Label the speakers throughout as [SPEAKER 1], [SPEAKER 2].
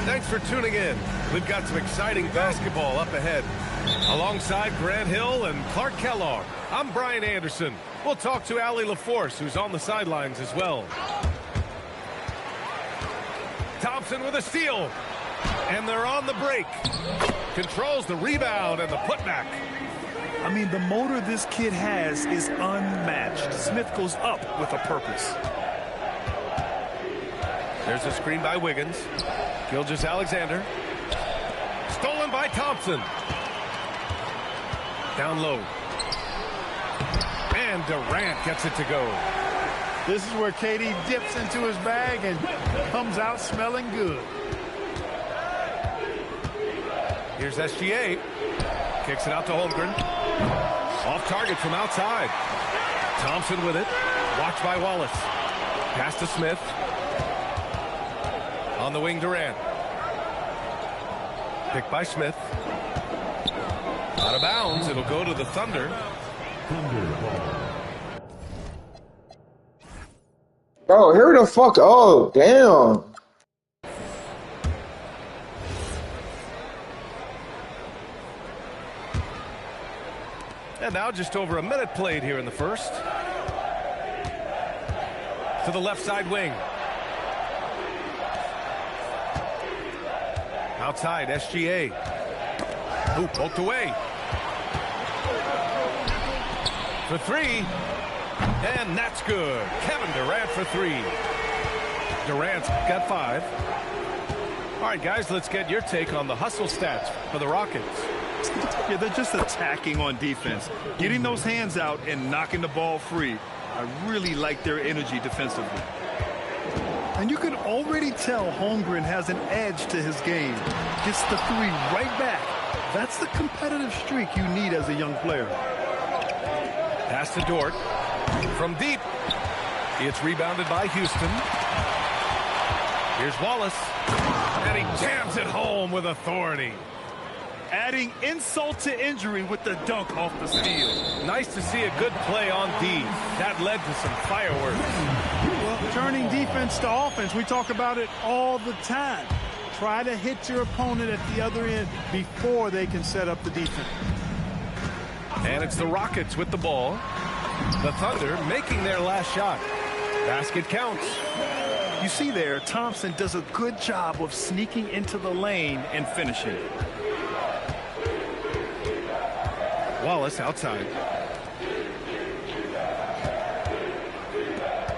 [SPEAKER 1] Thanks for tuning in. We've got some exciting basketball up ahead. Alongside Grant Hill and Clark Kellogg, I'm Brian Anderson. We'll talk to Allie LaForce, who's on the sidelines as well. Thompson with a steal. And they're on the break. Controls the rebound and the putback.
[SPEAKER 2] I mean, the motor this kid has is unmatched. Smith goes up with a purpose.
[SPEAKER 1] There's a screen by Wiggins. Gilgeous-Alexander. Stolen by Thompson. Down low. And Durant gets it to go.
[SPEAKER 3] This is where KD dips into his bag and comes out smelling good.
[SPEAKER 1] Here's SGA. Kicks it out to Holmgren. Off target from outside. Thompson with it. Watched by Wallace. Pass to Smith. On the wing, Durant. Picked by Smith. Out of bounds. It'll go to the Thunder.
[SPEAKER 4] Bro, hurry the fuck up. Damn.
[SPEAKER 1] And now just over a minute played here in the first. To the left side wing. Outside, SGA. Ooh, poked away. For three. And that's good. Kevin Durant for three. Durant's got 5. All right, guys, let's get your take on the hustle stats for the Rockets.
[SPEAKER 2] Yeah, they're just attacking on defense. Getting those hands out and knocking the ball free. I really like their energy defensively. And you can already tell Holmgren has an edge to his game. Gets the 3 right back. That's the competitive streak you need as a young player.
[SPEAKER 1] Pass to Dort. From deep. It's rebounded by Houston. Here's Wallace. And he jams it home with authority.
[SPEAKER 2] Adding insult to injury with the dunk off the steal.
[SPEAKER 1] Nice to see a good play on D. That led to some fireworks.
[SPEAKER 3] Well, turning defense to offense, we talk about it all the time. Try to hit your opponent at the other end before they can set up the defense.
[SPEAKER 1] And it's the Rockets with the ball. The Thunder making their last shot. Basket counts.
[SPEAKER 2] You see there, Thompson does a good job of sneaking into the lane and finishing.
[SPEAKER 1] Wallace outside.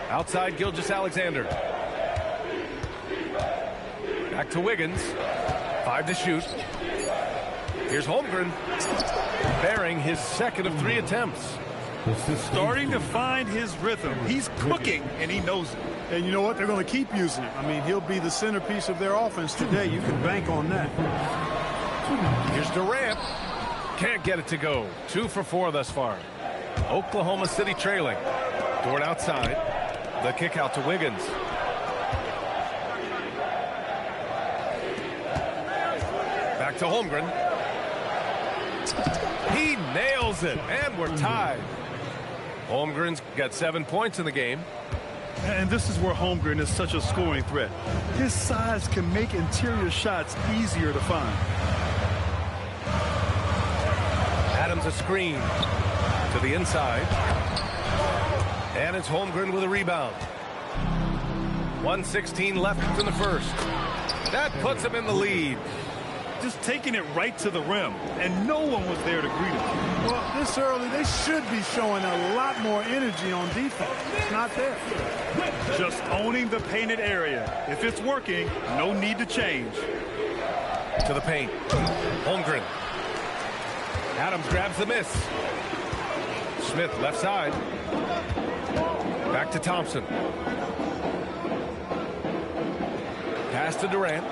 [SPEAKER 1] Outside, Gilgeous-Alexander. Back to Wiggins. 5 to shoot. Here's Holmgren. Bearing his second of 3 attempts.
[SPEAKER 2] Starting to find his rhythm. He's cooking, and he knows it.
[SPEAKER 3] And you know what? They're going to keep using him. I mean, he'll be the centerpiece of their offense today. You can bank on that.
[SPEAKER 1] Here's Durant. Can't get it to go. 2 for 4 thus far. Oklahoma City trailing. Dort outside. The kick out to Wiggins. Back to Holmgren. He nails it, and we're tied. Holmgren's got 7 points in the game.
[SPEAKER 2] And this is where Holmgren is such a scoring threat. His size can make interior shots easier to find.
[SPEAKER 1] Adams a screen to the inside. And it's Holmgren with a rebound. 1:16 left in the first. That puts him in the lead.
[SPEAKER 2] just taking it right to the rim, and no one was there to greet him.
[SPEAKER 3] Well, this early, they should be showing a lot more energy on defense. It's not there.
[SPEAKER 2] Just owning the painted area. If it's working, no need to change.
[SPEAKER 1] To the paint. Holmgren. Adams grabs the miss. Smith left side. Back to Thompson. Pass to Durant.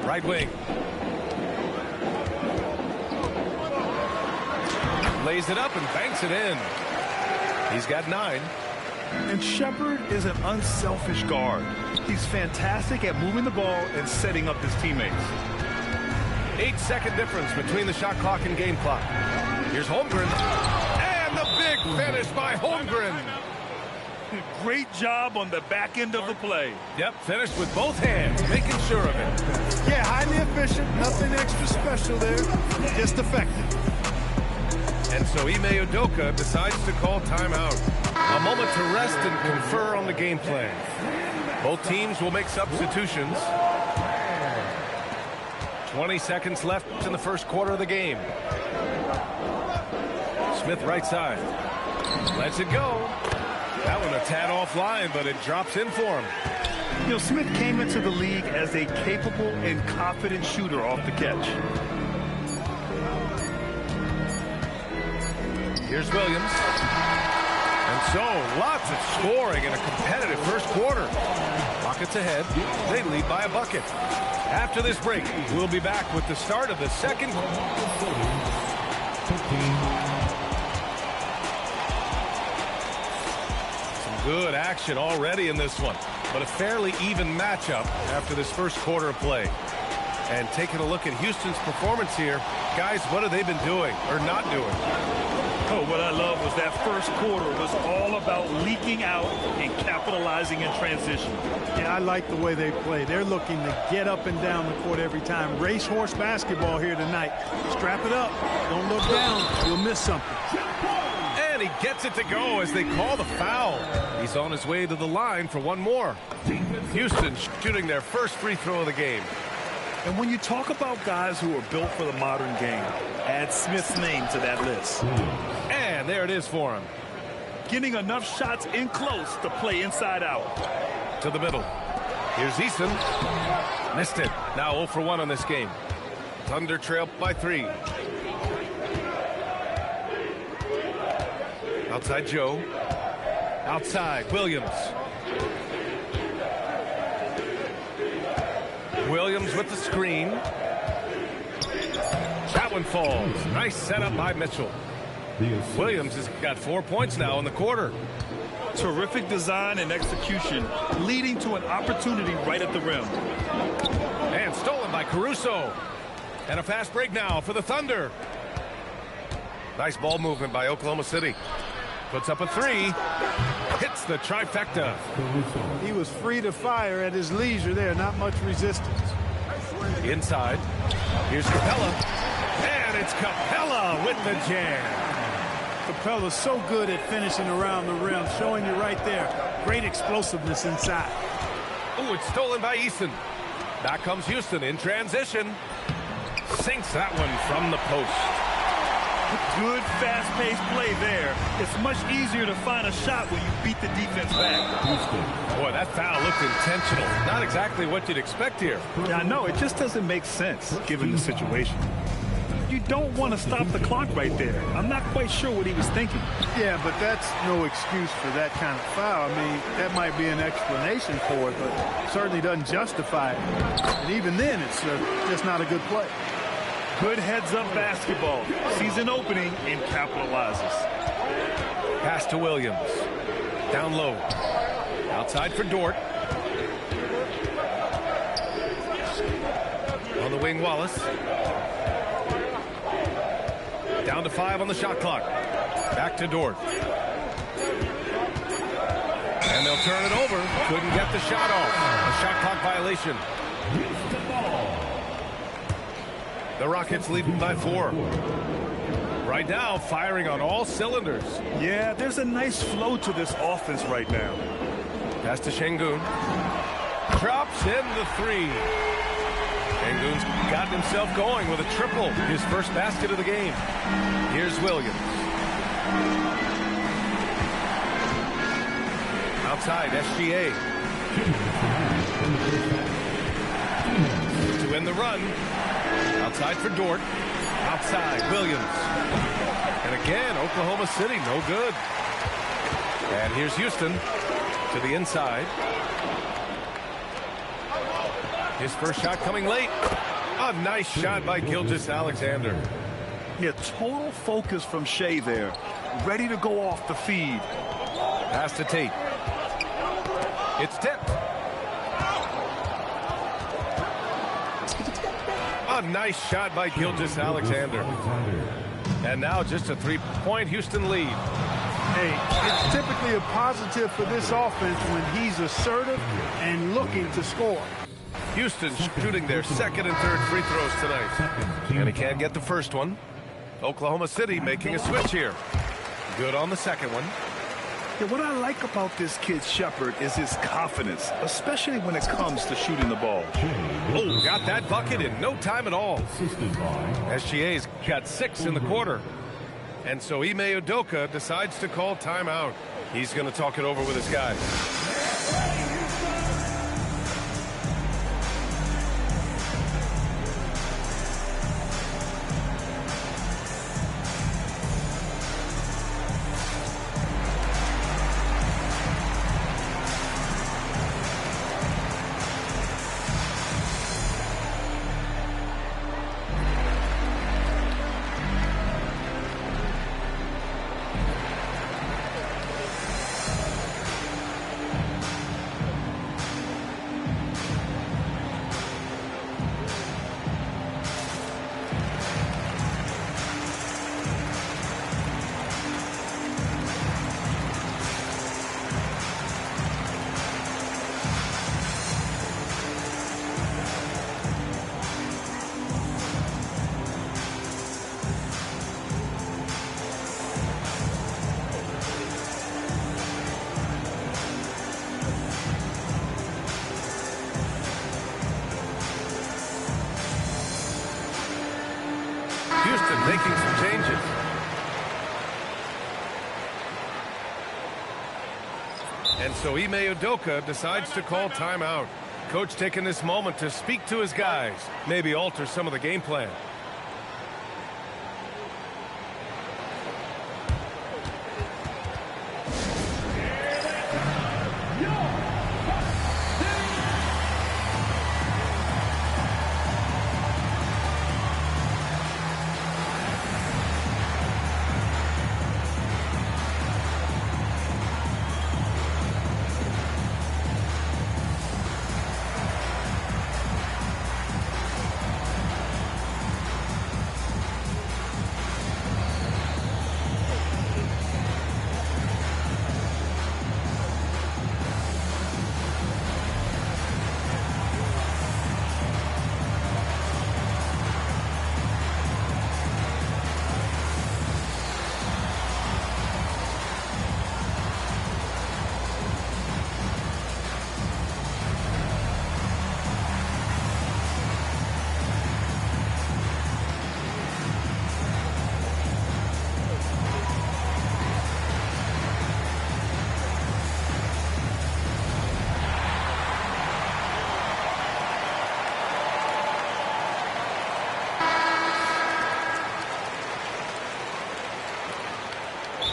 [SPEAKER 1] Right wing. Lays it up and banks it in. He's got 9.
[SPEAKER 2] And Shepherd is an unselfish guard. He's fantastic at moving the ball and setting up his teammates.
[SPEAKER 1] 8-second difference between the shot clock and game clock. Here's Holmgren. And the big finish by Holmgren.
[SPEAKER 2] Great job on the back end of the play.
[SPEAKER 1] Yep, finished with both hands, making sure of it.
[SPEAKER 3] Yeah, highly efficient. Nothing extra special there. Just effective.
[SPEAKER 1] And so Ime Udoka decides to call timeout. A moment to rest and confer on the game plan. Both teams will make substitutions. 20 seconds left in the first quarter of the game. Smith right side. Lets it go. That one a tad offline, but it drops in for him.
[SPEAKER 2] You know, Smith came into the league as a capable and confident shooter off the catch.
[SPEAKER 1] Here's Williams. And so, lots of scoring in a competitive first quarter. Rockets ahead. They lead by a bucket. After this break, we'll be back with the start of the second. Some good action already in this one, but a fairly even matchup after this first quarter of play. And taking a look at Houston's performance here, guys, what have they been doing or not doing?
[SPEAKER 2] Oh, what I love was that first quarter was all about leaking out and capitalizing in transition.
[SPEAKER 3] Yeah, I like the way they play. They're looking to get up and down the court every time. Racehorse basketball here tonight. Strap it up. Don't look down. You'll miss something.
[SPEAKER 1] And he gets it to go as they call the foul. He's on his way to the line for one more. Houston shooting their first free throw of the game.
[SPEAKER 2] And when you talk about guys who are built for the modern game, add Smith's name to that list.
[SPEAKER 1] And there it is for him.
[SPEAKER 2] Getting enough shots in close to play inside out.
[SPEAKER 1] To the middle. Here's Eason. Missed it. Now 0 for 1 on this game. Thunder trail by 3. Outside Joe. Outside Williams. Williams with the screen. That one falls. Nice setup by Mitchell. Williams has got 4 points now in the quarter.
[SPEAKER 2] Terrific design and execution, leading to an opportunity right at the rim.
[SPEAKER 1] And stolen by Caruso. And a fast break now for the Thunder. Nice ball movement by Oklahoma City. Puts up a 3. Hits the trifecta.
[SPEAKER 3] He was free to fire at his leisure there. Not much resistance.
[SPEAKER 1] Inside. Here's Capella. And it's Capella with the jam.
[SPEAKER 3] Capella's so good at finishing around the rim, showing you right there. Great explosiveness inside.
[SPEAKER 1] Oh, it's stolen by Eason. Back comes Houston in transition. Sinks that one from the post.
[SPEAKER 2] Good fast-paced play there. It's much easier to find a shot when you beat the defense back.
[SPEAKER 1] Boy, that foul looked intentional. Not exactly what you'd expect here.
[SPEAKER 2] Yeah, I know. It just doesn't make sense given the situation. You don't want to stop the clock right there. I'm not quite sure what he was thinking.
[SPEAKER 3] Yeah, but that's no excuse for that kind of foul. I mean, that might be an explanation for it, but certainly doesn't justify it. And even then, it's just not a good play.
[SPEAKER 2] Good heads-up basketball. Sees an opening and capitalizes.
[SPEAKER 1] Pass to Williams. Down low. Outside for Dort. On the wing, Wallace. Down to 5 on the shot clock. Back to Dort. And they'll turn it over. Couldn't get the shot off. A shot clock violation. The Rockets leading by 4. Right now, firing on all cylinders.
[SPEAKER 2] Yeah, there's a nice flow to this offense right now.
[SPEAKER 1] Pass to Şengün. Drops in the 3. Sengun's got himself going with a triple, his first basket of the game. Here's Williams. Outside, SGA. To win the run. Outside for Dort. Outside, Williams. And again, Oklahoma City, no good. And here's Houston to the inside. His first shot coming late. A nice shot by Gilgeous-Alexander.
[SPEAKER 2] Yeah, total focus from Shea there. Ready to go off the feed.
[SPEAKER 1] Pass to Tate. It's tipped. A nice shot by Gilgeous-Alexander. And now just a three-point Houston lead.
[SPEAKER 3] Hey, it's typically a positive for this offense when he's assertive and looking to score.
[SPEAKER 1] Houston shooting their second and third free throws tonight. And he can't get the first one. Oklahoma City making a switch here. Good on the second one.
[SPEAKER 2] Yeah, what I like about this kid Shepherd is his confidence, especially when it comes to shooting the ball.
[SPEAKER 1] Oh, got that bucket in no time at all. SGA's got 6 in the quarter. And so Ime Udoka decides to call timeout. He's going to talk it over with his guys. Houston making some changes. And so Ime Udoka decides to call timeout. Coach taking this moment to speak to his guys, maybe alter some of the game plan.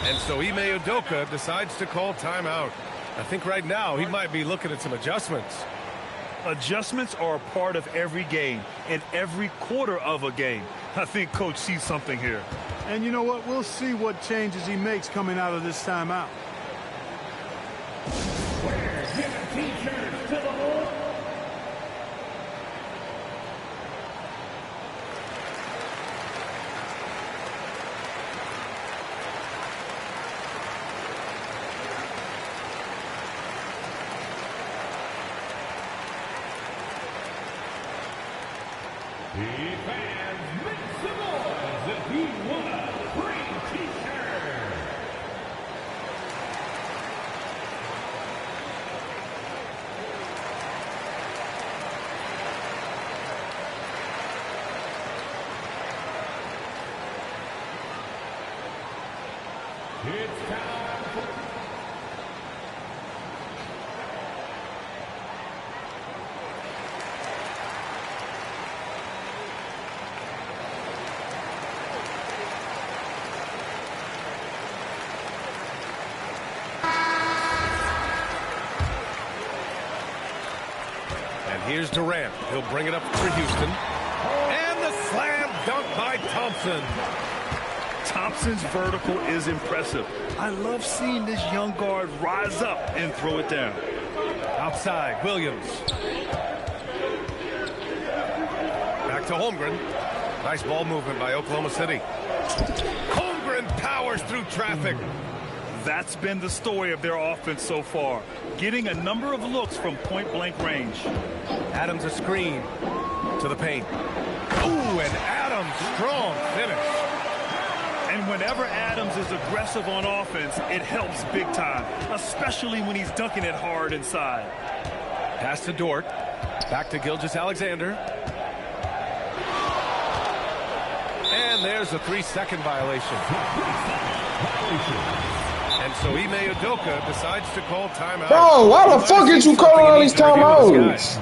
[SPEAKER 1] And so Ime Udoka decides to call timeout. I think right now he might be looking at some adjustments.
[SPEAKER 2] Adjustments are a part of every game and every quarter of a game. I think Coach sees something here.
[SPEAKER 3] And you know what? We'll see what changes he makes coming out of this timeout.
[SPEAKER 1] Here's Durant. He'll bring it up for Houston. And the slam dunk by Thompson.
[SPEAKER 2] Thompson's vertical is impressive. I love seeing this young guard rise up and throw it down.
[SPEAKER 1] Outside, Williams. Back to Holmgren. Nice ball movement by Oklahoma City. Holmgren powers through traffic.
[SPEAKER 2] That's been the story of their offense so far, getting a number of looks from point-blank range.
[SPEAKER 1] Adams a screen to the paint. Ooh, and Adams, strong finish.
[SPEAKER 2] And whenever Adams is aggressive on offense, it helps big time, especially when he's dunking it hard inside.
[SPEAKER 1] Pass to Dort. Back to Gilgeous-Alexander. And there's a 3-second violation. And so Ime Udoka decides to call timeout.
[SPEAKER 4] Bro, why the fuck did you call all these timeouts?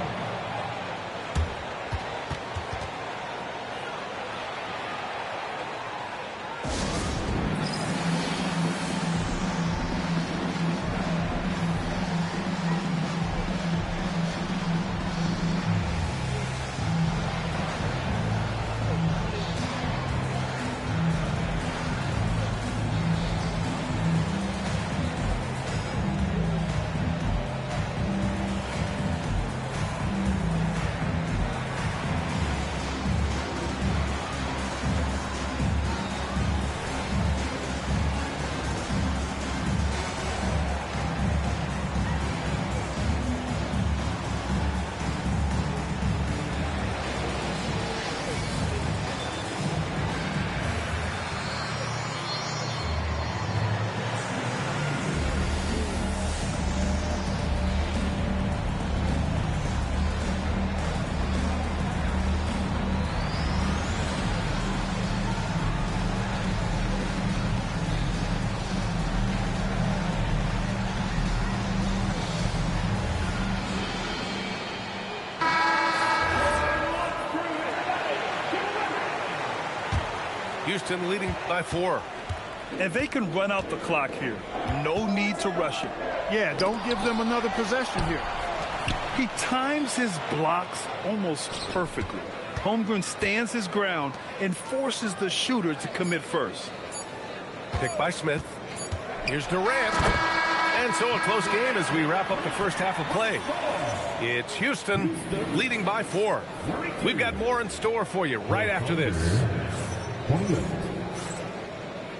[SPEAKER 1] Houston leading by 4.
[SPEAKER 2] And they can run out the clock here. No need to rush it.
[SPEAKER 3] Yeah, don't give them another possession here.
[SPEAKER 2] He times his blocks almost perfectly. Holmgren stands his ground and forces the shooter to commit first.
[SPEAKER 1] Pick by Smith. Here's Durant. And so a close game as we wrap up the first half of play. It's Houston leading by 4. We've got more in store for you right after this.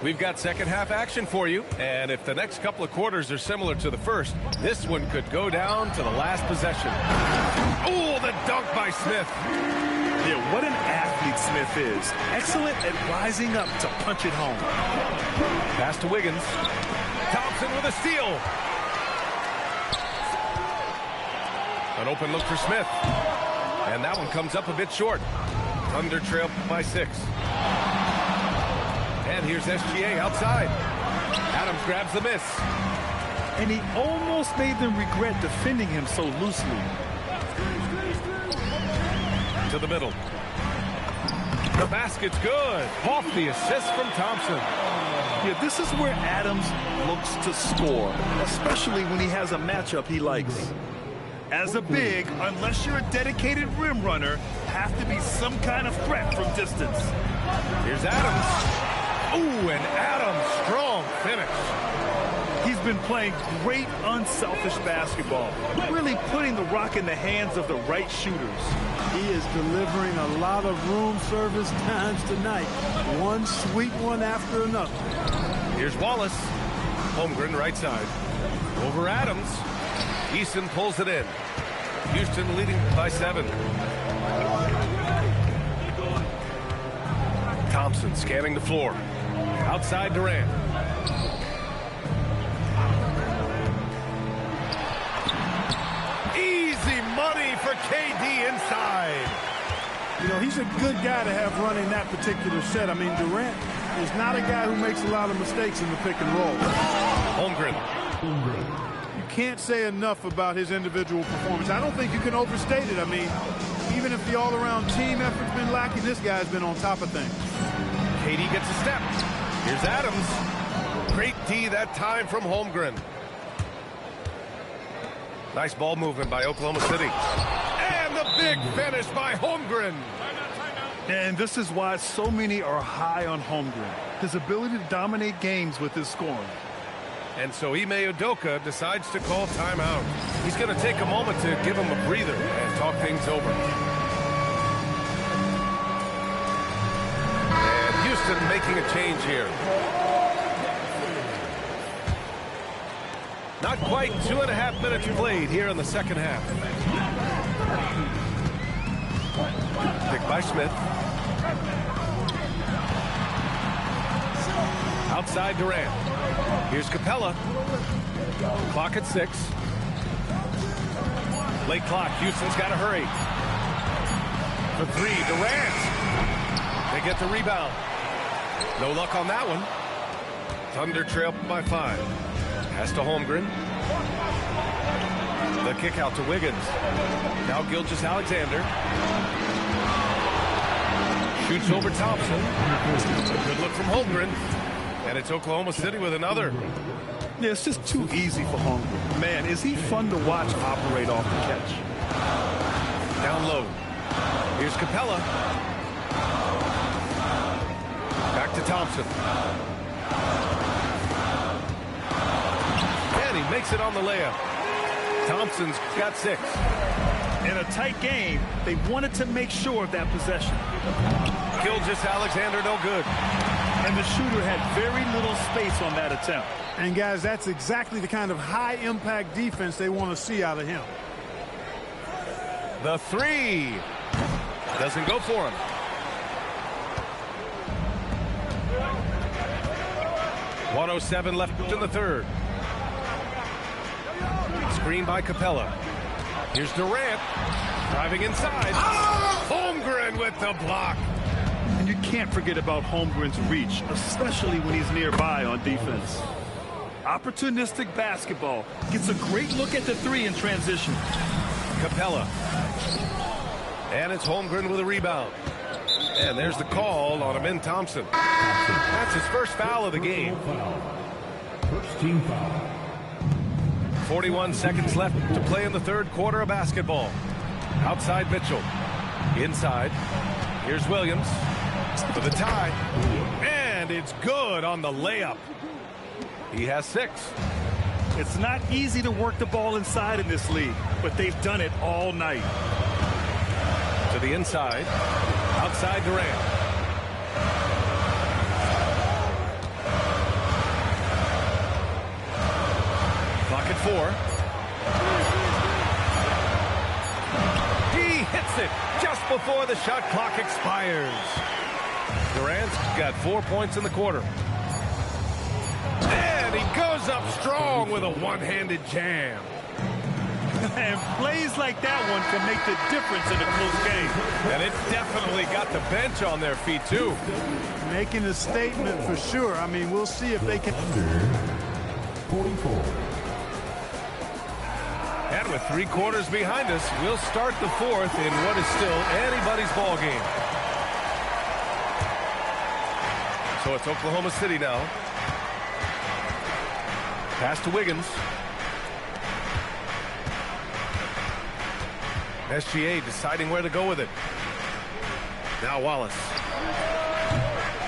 [SPEAKER 1] We've got second half action for you, and if the next couple of quarters are similar to the first, this one could go down to the last possession. Oh, the dunk by Smith.
[SPEAKER 2] Yeah, what an athlete Smith is. Excellent at rising up to punch it home.
[SPEAKER 1] Pass to Wiggins. Thompson with a steal. An open look for Smith. And that one comes up a bit short. Thunder trail by 6. And here's SGA outside. Adams grabs the miss.
[SPEAKER 2] And he almost made them regret defending him so loosely.
[SPEAKER 1] To the middle. The basket's good. Off the assist from Thompson.
[SPEAKER 2] Yeah, this is where Adams looks to score, especially when he has a matchup he likes. As a big, unless you're a dedicated rim runner, have to be some kind of threat from distance.
[SPEAKER 1] Here's Adams. Ooh, and Adams, strong finish.
[SPEAKER 2] He's been playing great, unselfish basketball, really putting the rock in the hands of the right shooters.
[SPEAKER 3] He is delivering a lot of room service times tonight. One sweet one after another.
[SPEAKER 1] Here's Wallace. Holmgren right side. Over Adams. Eason pulls it in. Houston leading by 7. Thompson scanning the floor. Outside Durant. Easy money for KD inside.
[SPEAKER 3] You know, he's a good guy to have running that particular set. I mean, Durant is not a guy who makes a lot of mistakes in the pick and roll.
[SPEAKER 1] Holmgren.
[SPEAKER 3] You can't say enough about his individual performance. I don't think you can overstate it. I mean, even if the all-around team effort's been lacking, this guy's been on top of things.
[SPEAKER 1] Katie gets a step. Here's Adams. Great D that time from Holmgren. Nice ball movement by Oklahoma City. And the big finish by Holmgren.
[SPEAKER 2] And this is why so many are high on Holmgren. His ability to dominate games with his scoring.
[SPEAKER 1] And so Ime Udoka decides to call timeout. He's going to take a moment to give him a breather and talk things over. And Houston making a change here. Not quite 2.5 minutes played here in the second half. Pick by Smith. Outside Durant. Here's Capella. Clock at 6. Late clock. Houston's got to hurry. For 3, Durant. They get the rebound. No luck on that one. Thunder trail by 5. Pass to Holmgren. The kick out to Wiggins. Now Gilgeous-Alexander. Shoots over Thompson. Good look from Holmgren. And it's Oklahoma City with another.
[SPEAKER 2] Yeah, it's just too easy for Holmgren. Man, is he fun to watch operate off the catch.
[SPEAKER 1] Down low. Here's Capella. Back to Thompson. And he makes it on the layup. Thompson's got 6.
[SPEAKER 2] In a tight game, they wanted to make sure of that possession.
[SPEAKER 1] Gilgeous-Alexander no good.
[SPEAKER 2] And the shooter had very little space on that attempt.
[SPEAKER 3] And, guys, that's exactly the kind of high-impact defense they want to see out of him.
[SPEAKER 1] The 3. Doesn't go for him. .107 left in the third. Screen by Capella. Here's Durant. Driving inside. Holmgren with the block.
[SPEAKER 2] And you can't forget about Holmgren's reach, especially when he's nearby on defense. Opportunistic basketball. Gets a great look at the 3 in transition.
[SPEAKER 1] Capella. And it's Holmgren with a rebound. And there's the call on Amin Thompson. That's his first foul of the game.
[SPEAKER 5] First team foul.
[SPEAKER 1] 41 seconds left to play in the third quarter of basketball. Outside Mitchell. Inside. Here's Williams for the tie. And it's good on the layup. He has 6.
[SPEAKER 2] It's not easy to work the ball inside in this league, but they've done it all night.
[SPEAKER 1] To the inside. Outside Durant. Clock at 4. He hits it just before the shot clock expires. Durant's got 4 points in the quarter. And he goes up strong with a one-handed jam.
[SPEAKER 2] And plays like that one can make the difference in a close game.
[SPEAKER 1] And it definitely got the bench on their feet, too.
[SPEAKER 3] Making a statement for sure. I mean, we'll see if they can.
[SPEAKER 5] 44.
[SPEAKER 1] And with 3 quarters behind us, we'll start the 4th in what is still anybody's ball game. So it's Oklahoma City now. Pass to Wiggins. SGA deciding where to go with it. Now Wallace.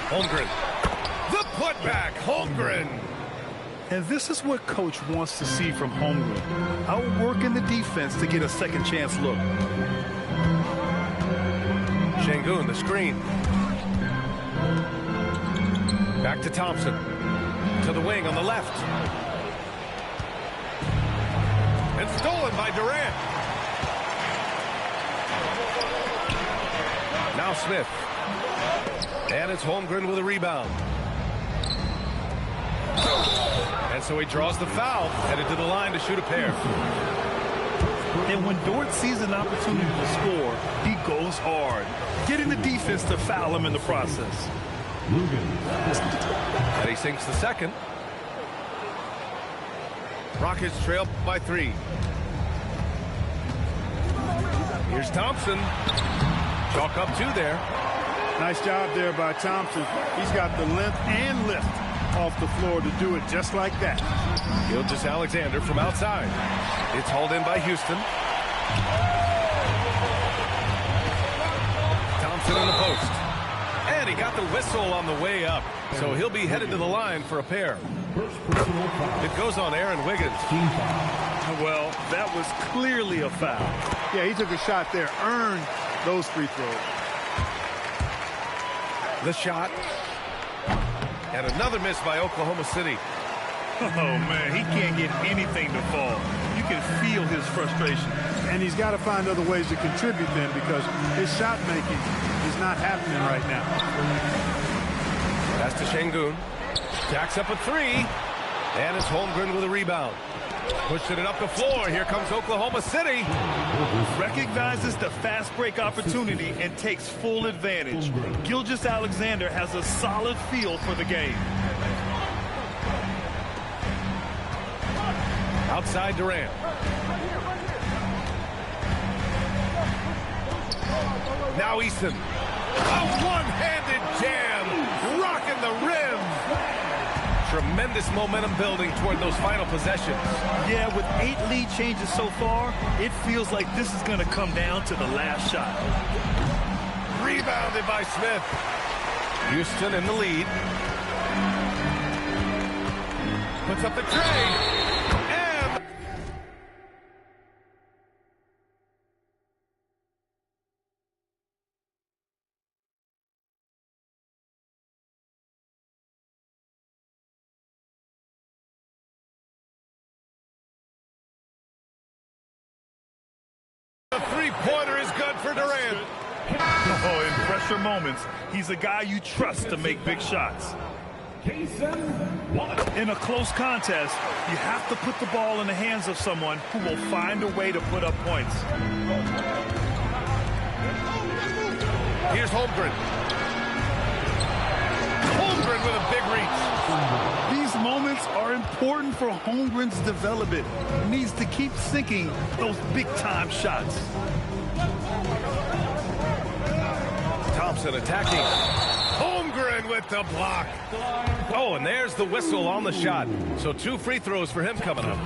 [SPEAKER 1] Holmgren. The putback, Holmgren.
[SPEAKER 2] And this is what Coach wants to see from Holmgren. Outworking the defense to get a second chance look.
[SPEAKER 1] Şengün, the screen. Back to Thompson. To the wing on the left. And stolen by Durant. Now Smith. And it's Holmgren with a rebound. And so he draws the foul, headed to the line to shoot a pair.
[SPEAKER 2] And when Dort sees an opportunity to score, he goes hard, getting the defense to foul him in the process.
[SPEAKER 5] Lugans.
[SPEAKER 1] And he sinks the second. Rockets trail by 3. Here's Thompson. Chalk up 2 there.
[SPEAKER 3] Nice job there by Thompson. He's got the length and lift off the floor to do it just like that.
[SPEAKER 1] Gilgeous-Alexander from outside. It's hauled in by Houston. Thompson in the post. And he got the whistle on the way up. So he'll be headed to the line for a pair.
[SPEAKER 5] First personal foul.
[SPEAKER 1] It goes on Aaron Wiggins.
[SPEAKER 5] Team foul.
[SPEAKER 2] Well, that was clearly a foul.
[SPEAKER 3] Yeah, he took a shot there, earned those free throws.
[SPEAKER 1] The shot. And another miss by Oklahoma City.
[SPEAKER 2] Oh, man, he can't get anything to fall. You can feel his frustration.
[SPEAKER 3] And he's got to find other ways to contribute then because his shot making is not happening right now.
[SPEAKER 1] Pass to Şengün. Jacks up a 3. And it's Holmgren with a rebound. Pushing it up the floor. Here comes Oklahoma City.
[SPEAKER 2] Recognizes the fast break opportunity and takes full advantage. Gilgeous-Alexander has a solid feel for the game.
[SPEAKER 1] Outside Durant. Now Eason. A one-handed jam. Rocking the rim. Tremendous momentum building toward those final possessions.
[SPEAKER 2] Yeah, with 8 lead changes so far, it feels like this is going to come down to the last shot.
[SPEAKER 1] Rebounded by Smith. Houston in the lead. Puts up the tray. And the three-pointer is good for Durant.
[SPEAKER 2] Oh, in pressure moments, he's a guy you trust to make big shots. In a close contest, you have to put the ball in the hands of someone who will find a way to put up points.
[SPEAKER 1] Here's Holmgren. Holmgren with a big reach.
[SPEAKER 2] These moments are important for Holmgren's development. He needs to keep sinking those big-time shots.
[SPEAKER 1] Thompson attacking. Holmgren with the block. Oh, and there's the whistle on the shot. So 2 free throws for him coming up.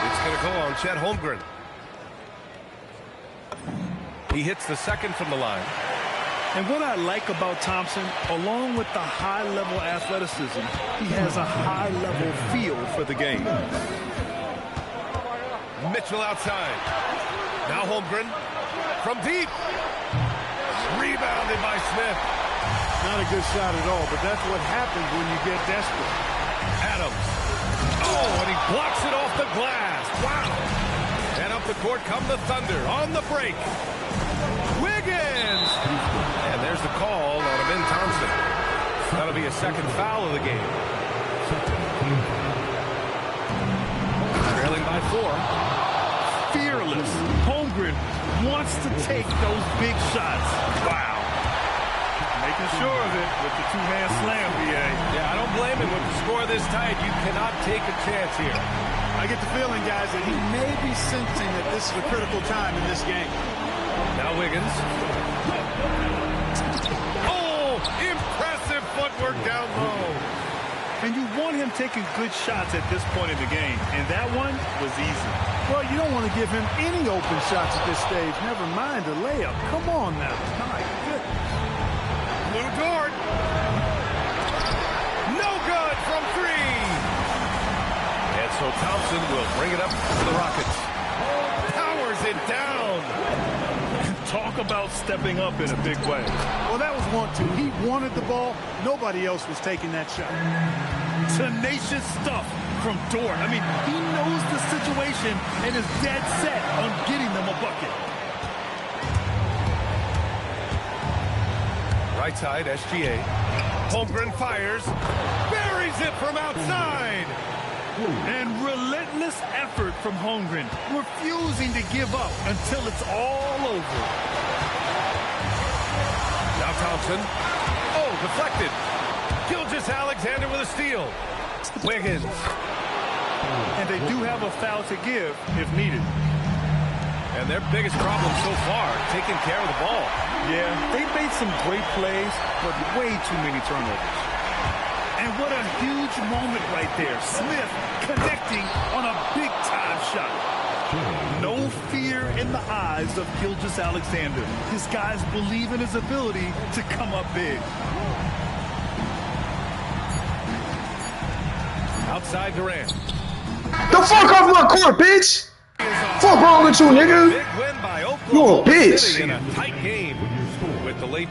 [SPEAKER 1] It's going to go on Chet Holmgren. He hits the second from the line.
[SPEAKER 2] And what I like about Thompson, along with the high-level athleticism, he has a high-level feel for the game.
[SPEAKER 1] Mitchell outside. Now Holmgren from deep. Rebounded by Smith.
[SPEAKER 3] Not a good shot at all, but that's what happens when you get desperate.
[SPEAKER 1] Adams. Oh, and he blocks it off the glass. Wow. And up the court come the Thunder on the break. Wiggins. And there's the call on Ben Thompson. That'll be a second foul of the game. Trailing by 4.
[SPEAKER 2] Fearless. Holmgren wants to take those big shots. Wow. Making sure of it with the two-hand slam, B.A.
[SPEAKER 1] Yeah, I don't blame him with the score this tight. You cannot take a chance here.
[SPEAKER 3] I get the feeling, guys, that he may be sensing that this is a critical time in this game.
[SPEAKER 1] Now Wiggins. Oh, impressive footwork down low.
[SPEAKER 2] And you want him taking good shots at this point in the game, and that one was easy.
[SPEAKER 3] Well, you don't want to give him any open shots at this stage. Never mind a layup. Come on now. My goodness.
[SPEAKER 1] Lou Dort. No good from 3. And so Thompson will bring it up to the Rockets. Powers it down.
[SPEAKER 2] Talk about stepping up in a big way.
[SPEAKER 3] Well, that was 1-2. He wanted the ball. Nobody else was taking that shot.
[SPEAKER 2] Tenacious stuff from Dort. I mean, he knows the situation and is dead set on getting them a bucket.
[SPEAKER 1] Right side, SGA. Holmgren fires. Buries it from outside.
[SPEAKER 2] And relentless effort from Holmgren, refusing to give up until it's all over.
[SPEAKER 1] Now Thompson. Oh, deflected. Gilgeous Alexander with a steal. Wiggins.
[SPEAKER 2] And they do have a foul to give if needed.
[SPEAKER 1] And their biggest problem so far, taking care of the ball.
[SPEAKER 2] Yeah, they've made some great plays, but way too many turnovers. And what a huge moment right there. Smith connecting on a big-time shot. No fear in the eyes of Gilgeous Alexander. His guys believe in his ability to come up big.
[SPEAKER 1] Outside Durant.
[SPEAKER 4] The fuck off my court, bitch! Fuck wrong with you, nigga?
[SPEAKER 1] Big win by
[SPEAKER 4] You a
[SPEAKER 1] Oklahoma
[SPEAKER 4] bitch.
[SPEAKER 1] City in a tight game with the late